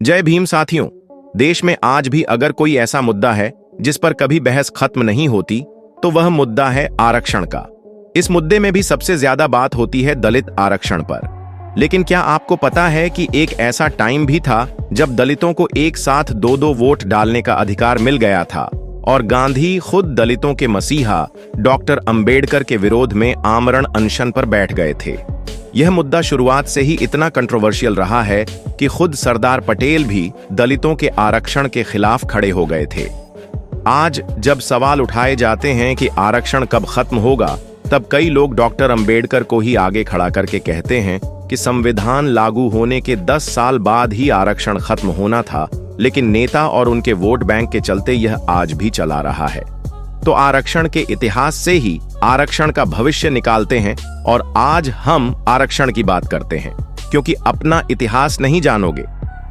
जय भीम साथियों। देश में आज भी अगर कोई ऐसा मुद्दा है जिस पर कभी बहस खत्म नहीं होती तो वह मुद्दा है आरक्षण का। इस मुद्दे में भी सबसे ज्यादा बात होती है दलित आरक्षण पर। लेकिन क्या आपको पता है कि एक ऐसा टाइम भी था जब दलितों को एक साथ दो वोट डालने का अधिकार मिल गया था और गांधी खुद दलितों के मसीहा डॉक्टर अंबेडकर के विरोध में आमरण अनशन पर बैठ गए थे। यह मुद्दा शुरुआत से ही इतना कंट्रोवर्शियल रहा है कि खुद सरदार पटेल भी दलितों के आरक्षण के खिलाफ खड़े हो गए थे। आज जब सवाल उठाए जाते हैं कि आरक्षण कब खत्म होगा, तब कई लोग डॉक्टर अंबेडकर को ही आगे खड़ा करके कहते हैं कि संविधान लागू होने के 10 साल बाद ही आरक्षण खत्म होना था, लेकिन नेता और उनके वोट बैंक के चलते यह आज भी चला रहा है। तो आरक्षण के इतिहास से ही आरक्षण का भविष्य निकालते हैं और आज हम आरक्षण की बात करते हैं, क्योंकि अपना इतिहास नहीं जानोगे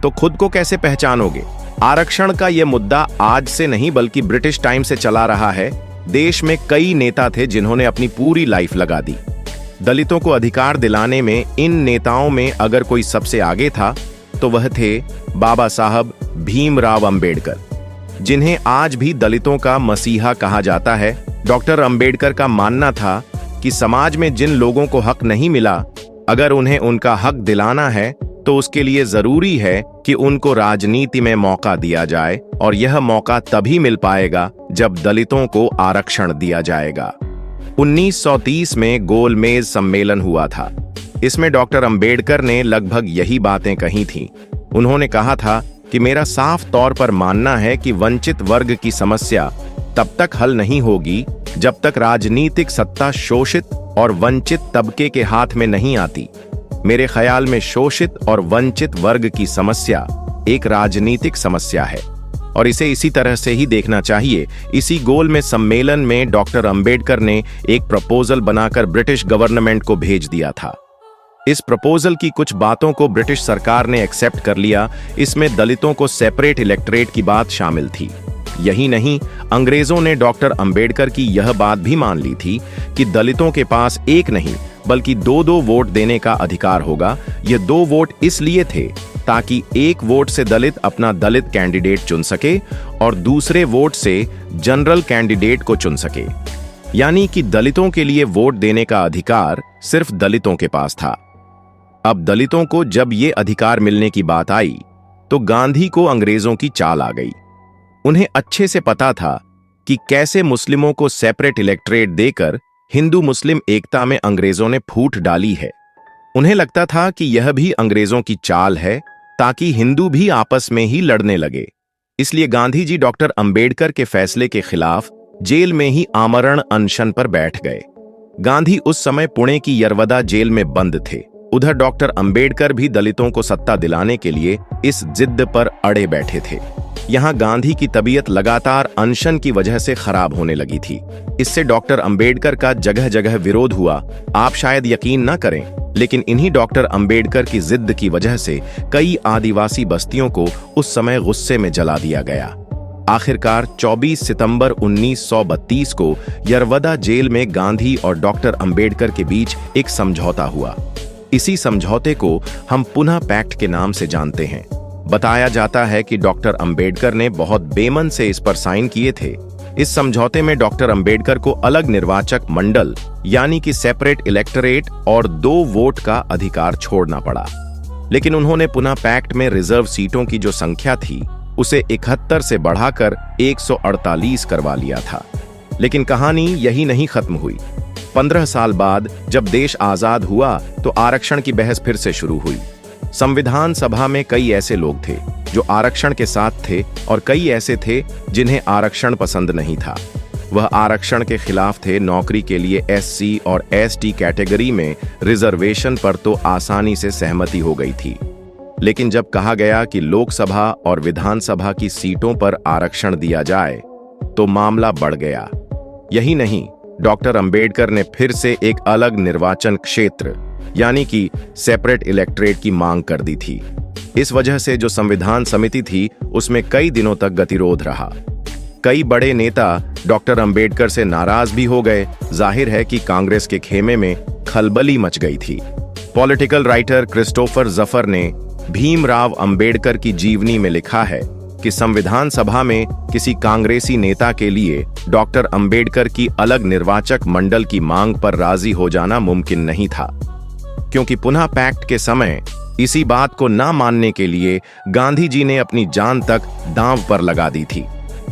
तो खुद को कैसे पहचानोगे। आरक्षण का यह मुद्दा आज से नहीं बल्कि ब्रिटिश टाइम से चला रहा है। देश में कई नेता थे जिन्होंने अपनी पूरी लाइफ लगा दी। दलितों को अधिकार दिलाने में इन नेताओं में अगर कोई सबसे आगे था तो वह थे बाबा साहब भीमराव अंबेडकर, जिन्हें आज भी दलितों का मसीहा कहा जाता है। डॉक्टर अंबेडकर का मानना था कि समाज में जिन लोगों को हक नहीं मिला, अगर उन्हें उनका हक दिलाना है तो उसके लिए जरूरी है कि उनको राजनीति में मौका दिया जाए, और यह मौका तभी मिल पाएगा जब दलितों को आरक्षण दिया जाएगा। 1930 में गोलमेज सम्मेलन हुआ था। इसमें डॉक्टर अंबेडकर ने लगभग यही बातें कही थीं। उन्होंने कहा था कि मेरा साफ तौर पर मानना है कि वंचित वर्ग की समस्या तब तक हल नहीं होगी जब तक राजनीतिक सत्ता शोषित और वंचित तबके के हाथ में नहीं आती। मेरे ख्याल में शोषित और वंचित वर्ग की समस्या एक राजनीतिक समस्या है और इसे इसी तरह से ही देखना चाहिए। इसी गोल में सम्मेलन में डॉक्टर अंबेडकर ने एक प्रपोजल बनाकर ब्रिटिश गवर्नमेंट को भेज दिया था। इस प्रपोजल की कुछ बातों को ब्रिटिश सरकार ने एक्सेप्ट कर लिया। इसमें दलितों को सेपरेट इलेक्टोरेट की बात शामिल थी। यही नहीं, अंग्रेजों ने डॉक्टर अंबेडकर की यह बात भी मान ली थी कि दलितों के पास एक नहीं बल्कि दो वोट देने का अधिकार होगा। ये 2 वोट इसलिए थे ताकि एक वोट से दलित अपना दलित कैंडिडेट चुन सके और दूसरे वोट से जनरल कैंडिडेट को चुन सके। यानी कि दलितों के लिए वोट देने का अधिकार सिर्फ दलितों के पास था। अब दलितों को जब ये अधिकार मिलने की बात आई तो गांधी को अंग्रेजों की चाल आ गई। उन्हें अच्छे से पता था कि कैसे मुस्लिमों को सेपरेट इलेक्टोरेट देकर हिंदू मुस्लिम एकता में अंग्रेजों ने फूट डाली है। उन्हें लगता था कि यह भी अंग्रेजों की चाल है ताकि हिंदू भी आपस में ही लड़ने लगे। इसलिए गांधी जी डॉक्टर अंबेडकर के फैसले के खिलाफ जेल में ही आमरण अनशन पर बैठ गए। गांधी उस समय पुणे की यरवदा जेल में बंद थे। उधर डॉक्टर अंबेडकर भी दलितों को सत्ता दिलाने के लिए इस जिद पर अड़े बैठे थे। यहाँ गांधी की तबीयत लगातार अनशन की वजह से खराब होने लगी थी। इससे डॉक्टर अंबेडकर का जगह जगह विरोध हुआ। आप शायद यकीन न करें, लेकिन इन्हीं डॉक्टर अंबेडकर की जिद की वजह से कई आदिवासी बस्तियों को उस समय गुस्से में जला दिया गया। आखिरकार 24 सितंबर 1932 को यरवदा जेल में गांधी और डॉक्टर अंबेडकर के बीच एक समझौता हुआ। इसी समझौते को हम पुनः पैक्ट के नाम से जानते हैं। बताया जाता है कि डॉक्टर अंबेडकर ने बहुत बेमन से इस पर साइन किए थे। इस समझौते में डॉक्टर अंबेडकर को अलग निर्वाचक मंडल यानी कि सेपरेट इलेक्टोरेट और 2 वोट का अधिकार छोड़ना पड़ा। लेकिन उन्होंने पुनः पैक्ट में रिजर्व सीटों की जो संख्या थी उसे 71 से बढ़ाकर 148 करवा लिया था। लेकिन कहानी यही नहीं खत्म हुई। 15 साल बाद जब देश आजाद हुआ तो आरक्षण की बहस फिर से शुरू हुई। संविधान सभा में कई ऐसे लोग थे जो आरक्षण के साथ थे और कई ऐसे थे जिन्हें आरक्षण पसंद नहीं था। वह आरक्षण के खिलाफ थे। नौकरी के लिए SC और ST कैटेगरी में रिजर्वेशन पर तो आसानी से सहमति हो गई थी। लेकिन जब कहा गया कि लोकसभा और विधानसभा की सीटों पर आरक्षण दिया जाए तो मामला बढ़ गया। यही नहीं, डॉक्टर अंबेडकर ने फिर से एक अलग निर्वाचन क्षेत्र यानी कि सेपरेट इलेक्टोरेट की मांग कर दी थी। इस वजह से जो संविधान समिति थी उसमें कई दिनों तक गतिरोध रहा। कई बड़े नेता डॉक्टर अंबेडकर से नाराज भी हो गए। जाहिर है कि कांग्रेस के खेमे में खलबली मच गई थी। पॉलिटिकल राइटर क्रिस्टोफर जफर ने भीमराव अंबेडकर की जीवनी में लिखा है कि संविधान सभा में किसी कांग्रेसी नेता के लिए डॉक्टर अंबेडकर की अलग निर्वाचक मंडल की मांग पर राजी हो जाना मुमकिन नहीं था, क्योंकि पुनः पैक्ट के समय इसी बात को ना मानने के लिए गांधी जी ने अपनी जान तक दांव पर लगा दी थी।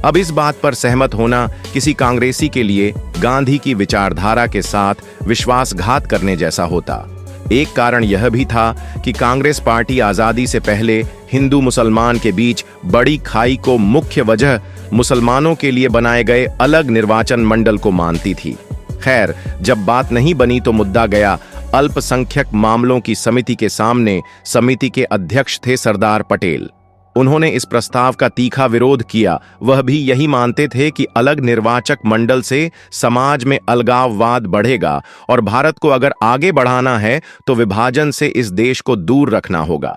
अब इस बात पर सहमत होना किसी कांग्रेसी के लिए गांधी की विचारधारा के साथ विश्वासघात करने जैसा होता। एक कारण यह भी था कि कांग्रेस पार्टी आजादी से पहले हिंदू मुसलमान के बीच बड़ी खाई को मुख्य वजह मुसलमानों के लिए बनाए गए अलग निर्वाचन मंडल को मानती थी। खैर, जब बात नहीं बनी तो मुद्दा गया अल्पसंख्यक मामलों की समिति के सामने। समिति के अध्यक्ष थे सरदार पटेल। उन्होंने इस प्रस्ताव का तीखा विरोध किया। वह भी यही मानते थे कि अलग निर्वाचक मंडल से समाज में अलगाववाद बढ़ेगा और भारत को अगर आगे बढ़ाना है तो विभाजन से इस देश को दूर रखना होगा।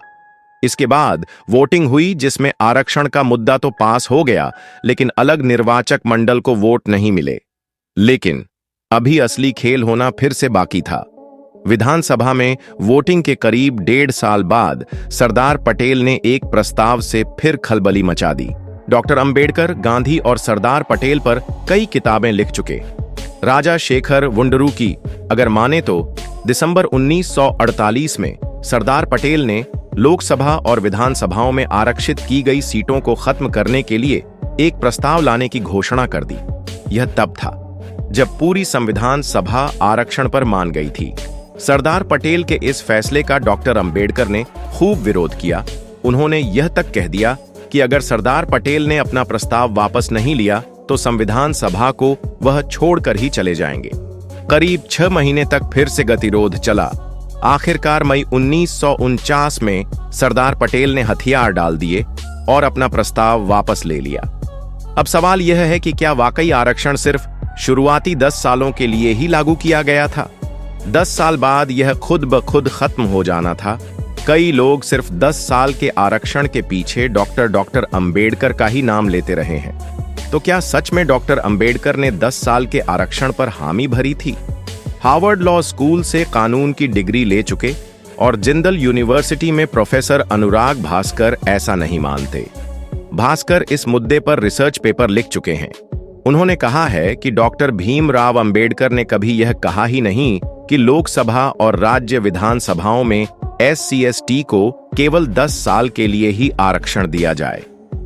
इसके बाद वोटिंग हुई, जिसमें आरक्षण का मुद्दा तो पास हो गया, लेकिन अलग निर्वाचक मंडल को वोट नहीं मिले। लेकिन अभी असली खेल होना फिर से बाकी था। विधानसभा में वोटिंग के करीब 1.5 साल बाद सरदार पटेल ने एक प्रस्ताव से फिर खलबली मचा दी। डॉक्टर अंबेडकर, गांधी और सरदार पटेल पर कई किताबें लिख चुके। राजा शेखर वुंडरू की अगर माने तो दिसंबर 1948 में सरदार पटेल ने लोकसभा और विधानसभाओं में आरक्षित की गई सीटों को खत्म करने के लिए एक प्रस्ताव लाने की घोषणा कर दी। यह तब था जब पूरी संविधान सभा आरक्षण पर मान गई थी। सरदार पटेल के इस फैसले का डॉक्टर अंबेडकर ने खूब विरोध किया। उन्होंने यह तक कह दिया कि अगर सरदार पटेल ने अपना प्रस्ताव वापस नहीं लिया तो संविधान सभा को वह छोड़कर ही चले जाएंगे। करीब 6 महीने तक फिर से गतिरोध चला। आखिरकार मई 1949 में सरदार पटेल ने हथियार डाल दिए और अपना प्रस्ताव वापस ले लिया। अब सवाल यह है कि क्या वाकई आरक्षण सिर्फ शुरुआती 10 सालों के लिए ही लागू किया गया था? 10 साल बाद यह खुद ब खुद खत्म हो जाना था। कई लोग सिर्फ 10 साल के आरक्षण के पीछे डॉक्टर अंबेडकर का ही नाम लेते रहे हैं। तो क्या सच में डॉक्टर अंबेडकर ने 10 साल के आरक्षण पर हामी भरी थी? हार्वर्ड लॉ स्कूल से कानून की डिग्री ले चुके और जिंदल यूनिवर्सिटी में प्रोफेसर अनुराग भास्कर ऐसा नहीं मानते। भास्कर इस मुद्दे पर रिसर्च पेपर लिख चुके हैं। उन्होंने कहा है कि डॉक्टर भीमराव अंबेडकर ने कभी यह कहा ही नहीं कि लोकसभा और राज्य विधानसभाओं में SC/ST को केवल 10 साल के लिए ही आरक्षण दिया जाए।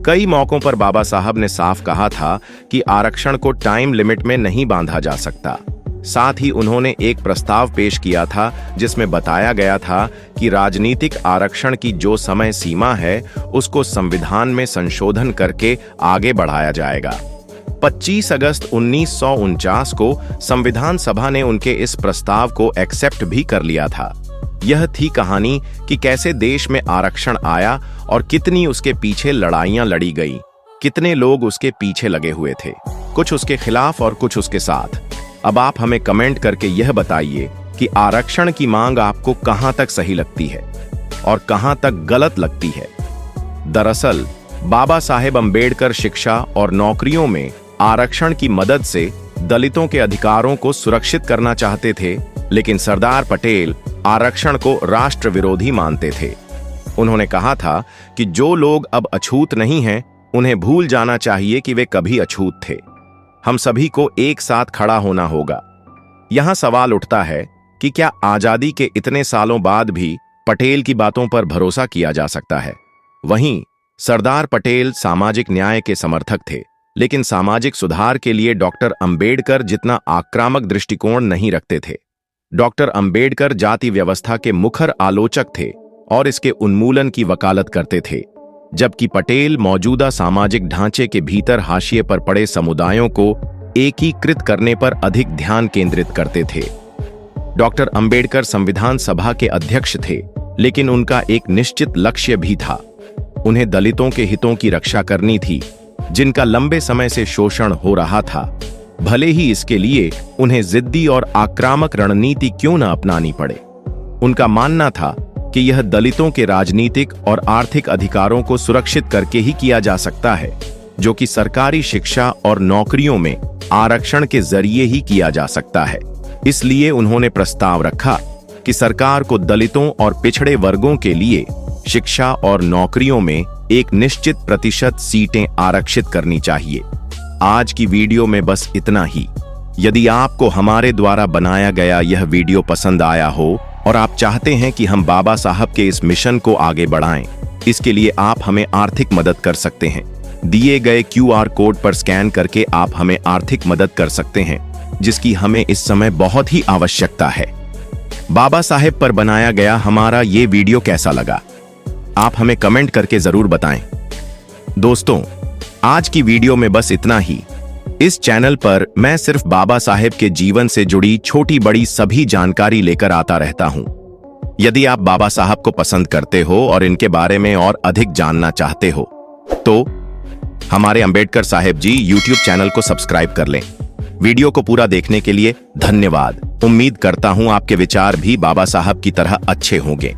कई मौकों पर बाबा साहब ने साफ कहा था कि आरक्षण को टाइम लिमिट में नहीं बांधा जा सकता। साथ ही उन्होंने एक प्रस्ताव पेश किया था जिसमें बताया गया था कि राजनीतिक आरक्षण की जो समय सीमा है उसको संविधान में संशोधन करके आगे बढ़ाया जाएगा। 25 अगस्त 1949 को संविधान सभा ने उनके इस प्रस्ताव को एक्सेप्ट भी कर लिया था। यह थी कहानी कि कैसे देश में आरक्षण आया और कितनी उसके पीछे लड़ाइयां लड़ी गई। कितने लोग उसके पीछे लगे हुए थे, कुछ उसके खिलाफ और कुछ उसके साथ। अब आप हमें कमेंट करके यह बताइए कि आरक्षण की मांग आपको कहां तक सही लगती है और कहां तक गलत लगती है। दरअसल बाबा साहेब अंबेडकर शिक्षा और नौकरियों में आरक्षण की मदद से दलितों के अधिकारों को सुरक्षित करना चाहते थे, लेकिन सरदार पटेल आरक्षण को राष्ट्र विरोधी मानते थे। उन्होंने कहा था कि जो लोग अब अछूत नहीं हैं, उन्हें भूल जाना चाहिए कि वे कभी अछूत थे। हम सभी को एक साथ खड़ा होना होगा। यहां सवाल उठता है कि क्या आजादी के इतने सालों बाद भी पटेल की बातों पर भरोसा किया जा सकता है? वहीं सरदार पटेल सामाजिक न्याय के समर्थक थे, लेकिन सामाजिक सुधार के लिए डॉक्टर अंबेडकर जितना आक्रामक दृष्टिकोण नहीं रखते थे। डॉक्टर अंबेडकर जाति व्यवस्था के मुखर आलोचक थे और इसके उन्मूलन की वकालत करते थे, जबकि पटेल मौजूदा सामाजिक ढांचे के भीतर हाशिए पर पड़े समुदायों को एकीकृत करने पर अधिक ध्यान केंद्रित करते थे। डॉक्टर अंबेडकर संविधान सभा के अध्यक्ष थे, लेकिन उनका एक निश्चित लक्ष्य भी था। उन्हें दलितों के हितों की रक्षा करनी थी, जिनका लंबे समय से शोषण हो रहा था। भले ही इसके लिए उन्हें जिद्दी और आक्रामक रणनीति क्यों न अपनानी पड़े। उनका मानना था कि यह दलितों के राजनीतिक और आर्थिक अधिकारों को सुरक्षित करके ही किया जा सकता है, जो कि सरकारी शिक्षा और नौकरियों में आरक्षण के जरिए ही किया जा सकता है। इसलिए उन्होंने प्रस्ताव रखा कि सरकार को दलितों और पिछड़े वर्गों के लिए शिक्षा और नौकरियों में एक निश्चित प्रतिशत सीटें आरक्षित करनी चाहिए। आज की वीडियो में बस इतना ही। यदि आपको हमारे द्वारा बनाया गया यह वीडियो पसंद आया हो और आप चाहते हैं कि हम बाबा साहब के इस मिशन को आगे बढ़ाएं, इसके लिए आप हमें आर्थिक मदद कर सकते हैं। दिए गए QR कोड पर स्कैन करके आप हमें आर्थिक मदद कर सकते हैं, जिसकी हमें इस समय बहुत ही आवश्यकता है। बाबा साहेब पर बनाया गया हमारा ये वीडियो कैसा लगा, आप हमें कमेंट करके जरूर बताएं। दोस्तों, आज की वीडियो में बस इतना ही। इस चैनल पर मैं सिर्फ बाबा साहेब के जीवन से जुड़ी छोटी बड़ी सभी जानकारी लेकर आता रहता हूं। यदि आप बाबा साहब को पसंद करते हो और इनके बारे में और अधिक जानना चाहते हो तो हमारे अंबेडकर साहेब जी YouTube चैनल को सब्सक्राइब कर लें। वीडियो को पूरा देखने के लिए धन्यवाद। उम्मीद करता हूं आपके विचार भी बाबा साहब की तरह अच्छे होंगे।